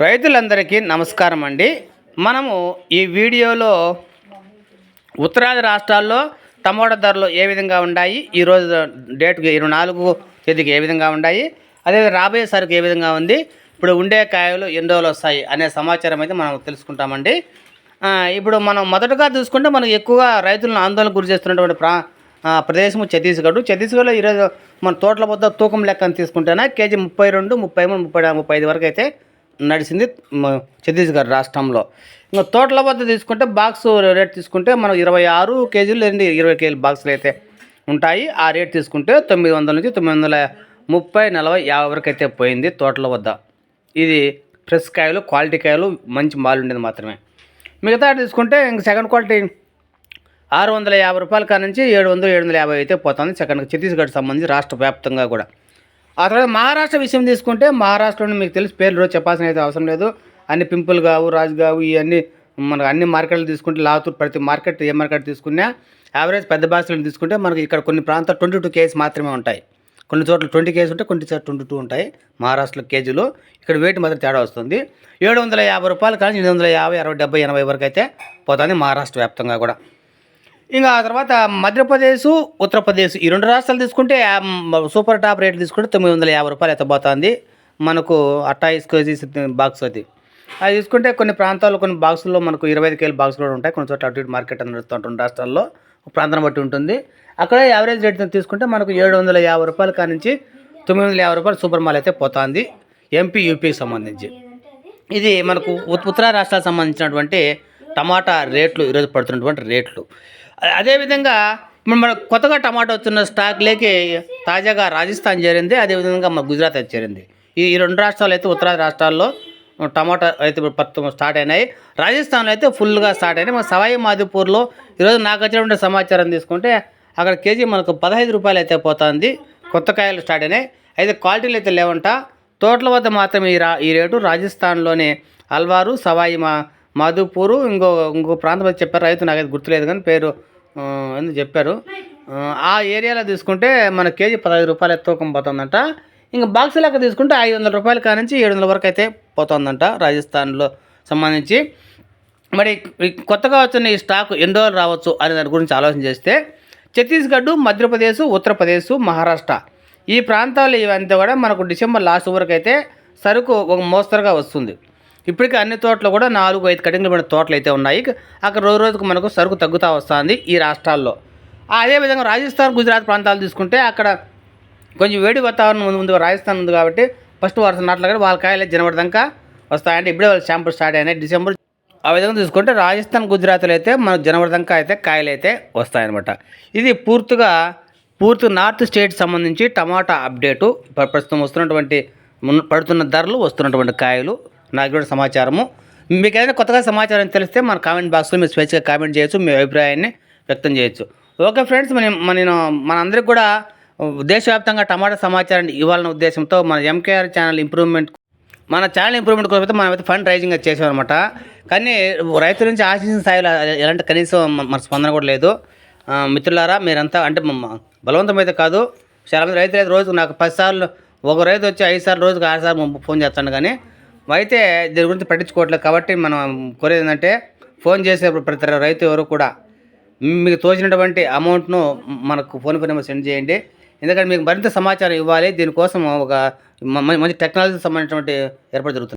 రైతులందరికీ నమస్కారం అండి. మనము ఈ వీడియోలో ఉత్తరాది రాష్ట్రాల్లో టమోటా ధరలు ఏ విధంగా ఉన్నాయి, ఈరోజు డేట్కి 24 తేదీకి ఏ విధంగా ఉన్నాయి, అదే రాబోయే సరుకు ఏ విధంగా ఉంది, ఇప్పుడు ఉండే కాయలు ఎన్ని రోజులు వస్తాయి అనే సమాచారం అయితే మనం తెలుసుకుంటామండి. ఇప్పుడు మనం మొదటగా చూసుకుంటే మనకు ఎక్కువగా రైతులను ఆందోళన గురి చేస్తున్నటువంటి ప్రదేశం ఛత్తీస్గఢ్లో ఈరోజు మన తోటల వద్ద తూకం లెక్కను తీసుకుంటేనే కేజీ 32, 33, 35 వరకు అయితే నడిచింది ఛత్తీస్గఢ్ రాష్ట్రంలో. ఇంకా తోటల వద్ద తీసుకుంటే బాక్స్ రేట్ తీసుకుంటే మనం 26 కేజీలు లేదండి 20 కేజీల బాక్సులు అయితే ఉంటాయి. ఆ రేట్ తీసుకుంటే 900 నుంచి 930, 40, 50 వరకు అయితే పోయింది తోటల వద్ద. ఇది ఫ్రెష్ కాయలు, క్వాలిటీ కాయలు, మంచి మాల్ ఉండేది మాత్రమే. మిగతా తీసుకుంటే ఇంక సెకండ్ క్వాలిటీ 650 రూపాయల కాడ నుంచి 700, 750 అయితే పోతుంది సెకండ్ ఛత్తీస్గఢ్ సంబంధించి రాష్ట్ర వ్యాప్తంగా కూడా. ఆ తర్వాత మహారాష్ట్ర విషయం తీసుకుంటే మహారాష్ట్రలో మీకు తెలిసి పేర్లు రోజు చెప్పాల్సిన అయితే అవసరం లేదు. అన్ని పింపుల్ కావు, రాజుగావు, ఇవన్నీ మనకు అన్ని మార్కెట్లు తీసుకుంటే లాతూర్ ప్రతి మార్కెట్ ఏ మార్కెట్ తీసుకున్నా యావరేజ్ పెద్ద బాక్సులను తీసుకుంటే మనకి ఇక్కడ కొన్ని ప్రాంతాలు 22 కేజీ మాత్రమే ఉంటాయి. కొన్ని చోట్ల 20 కేజీ ఉంటాయి, కొన్ని చోట్ల 22 ఉంటాయి మహారాష్ట్రలో కేజీలు. ఇక్కడ వెయిట్ మాత్రం తేడా వస్తుంది. 750 రూపాయలు కానీ 850, 60, 70, 80 వరకు అయితే పోతుంది మహారాష్ట్ర వ్యాప్తంగా కూడా. ఇంకా ఆ తర్వాత మధ్యప్రదేశ్, ఉత్తరప్రదేశ్ ఈ రెండు రాష్ట్రాలు తీసుకుంటే సూపర్ టాప్ రేట్ తీసుకుంటే 950 రూపాయలు అయితే పోతుంది మనకు 28 కేజీస్ బాక్స్ అది. అది తీసుకుంటే కొన్ని ప్రాంతాల్లో కొన్ని బాక్సుల్లో మనకు 25 కేజీల బాక్సులు కూడా ఉంటాయి. కొన్ని చోట్ల అటు ఇటు మార్కెట్ అని నడుస్తుంటుంది రాష్ట్రాల్లో, ప్రాంతాన్ని బట్టి ఉంటుంది. అక్కడ యావరేజ్ రేట్ తీసుకుంటే మనకు 750 రూపాయల కాడ నుంచి 950 రూపాయలు సూపర్ మాల్ అయితే పోతుంది ఎంపీ, యూపీకి సంబంధించి. ఇది మనకు ఉత్తర రాష్ట్రాలకు సంబంధించినటువంటి టమాటా రేట్లు, ఈరోజు పడుతున్నటువంటి రేట్లు. అదేవిధంగా ఇప్పుడు మన కొత్తగా టమాటా వచ్చిన స్టాక్లోకి తాజాగా రాజస్థాన్ చేరింది, అదేవిధంగా మన గుజరాత్ అయితే చేరింది. ఈ రెండు రాష్ట్రాలు అయితే ఉత్తరాది రాష్ట్రాల్లో టమాటా అయితే ఇప్పుడు స్టార్ట్ అయినాయి. రాజస్థాన్లో అయితే ఫుల్గా స్టార్ట్ అయినాయి. మన సవాయి మాధోపూర్లో ఈరోజు నాకు వచ్చినటువంటి సమాచారం తీసుకుంటే అక్కడ కేజీ మనకు 15 రూపాయలు అయితే పోతుంది. కొత్త కాయలు స్టార్ట్ అయినాయి. అయితే క్వాలిటీలు అయితే లేవంట. తోటల వద్ద మాత్రమే ఈ రేటు. రాజస్థాన్లోని అల్వారు, సవాయి మాధోపూరు, ఇంకో ప్రాంతం అయితే చెప్పారు, రైతు నాకైతే గుర్తులేదు కానీ పేరు ఎందుకు చెప్పారు. ఆ ఏరియాలో తీసుకుంటే మన కేజీ 15 రూపాయలు తూకం పోతుందంట. ఇంకా బాక్స్ లెక్క తీసుకుంటే 500 రూపాయల కాడ నుంచి 700 వరకు అయితే పోతుందంట రాజస్థాన్లో సంబంధించి. మరి కొత్తగా వచ్చిన ఈ స్టాక్ ఎన్ని రోజులు రావచ్చు అనే దాని గురించి ఆలోచన చేస్తే ఛత్తీస్గఢ్, మధ్యప్రదేశ్, ఉత్తరప్రదేశ్, మహారాష్ట్ర ఈ ప్రాంతాలు ఇవంతా కూడా మనకు డిసెంబర్ లాస్ట్ వరకు అయితే సరుకు ఒక మోస్తరుగా వస్తుంది. ఇప్పటికీ అన్ని తోటలు కూడా 4-5 కటింగ్లు పడిన తోటలు అయితే ఉన్నాయి. అక్కడ రోజుకు మనకు సరుకు తగ్గుతూ వస్తుంది ఈ రాష్ట్రాల్లో. అదేవిధంగా రాజస్థాన్, గుజరాత్ ప్రాంతాలు తీసుకుంటే అక్కడ కొంచెం వేడి వాతావరణం ఉంది. రాజస్థాన్ ఉంది కాబట్టి ఫస్ట్ వరుస నాట్లు కూడా వాళ్ళ కాయలు జనవరి దాకా వస్తాయంటే ఇప్పుడే వాళ్ళ షాంపుల్ స్టార్ట్ అయినాయి డిసెంబర్. ఆ విధంగా తీసుకుంటే రాజస్థాన్, గుజరాత్లో అయితే మనకు జనవరి దాకా అయితే కాయలు అయితే వస్తాయన్నమాట. ఇది పూర్తి నార్త్ స్టేట్ సంబంధించి టమాటా అప్డేటు. ప్రస్తుతం వస్తున్నటువంటి పడుతున్న ధరలు, వస్తున్నటువంటి కాయలు, నాకు కూడా సమాచారము. మీకు ఏదైనా కొత్తగా సమాచారం తెలిస్తే మన కామెంట్ బాక్స్లో మీరు స్వేచ్ఛగా కామెంట్ చేయొచ్చు, మీ అభిప్రాయాన్ని వ్యక్తం చేయొచ్చు. ఓకే ఫ్రెండ్స్, మనందరికి కూడా దేశవ్యాప్తంగా టమాటా సమాచారాన్ని ఇవ్వాలనే ఉద్దేశంతో మన ఎంకేఆర్ ఛానల్ ఇంప్రూవ్మెంట్ కోసం అయితే మనమైతే ఫండ్ రైజింగ్ చేసామన్నమాట. కానీ రైతుల నుంచి ఆశించిన స్థాయిలో ఎలాంటి కనీసం మన స్పందన కూడా లేదు. మిత్రులారా, మీరంతా అంటే బలవంతం అయితే కాదు, చాలామంది రైతులు అయితే రోజుకు నాకు 10 సార్లు, ఒక రైతు వచ్చి 5 సార్లు, రోజుకు 6 సార్లు ఫోన్ చేస్తాను. కానీ అయితే దీని గురించి పట్టించుకోవట్లేదు. కాబట్టి మనం కోరేది ఏంటంటే ఫోన్ చేసేప్పుడు ప్రతి రైతు ఎవరు కూడా మీకు తోచినటువంటి అమౌంట్ను మనకు ఫోన్ నెంబర్ సెండ్ చేయండి. ఎందుకంటే మీకు మరింత సమాచారం ఇవ్వాలి. దీనికోసం ఒక మంచి టెక్నాలజీకి సంబంధించినటువంటి ఏర్పాటు జరుగుతుంది.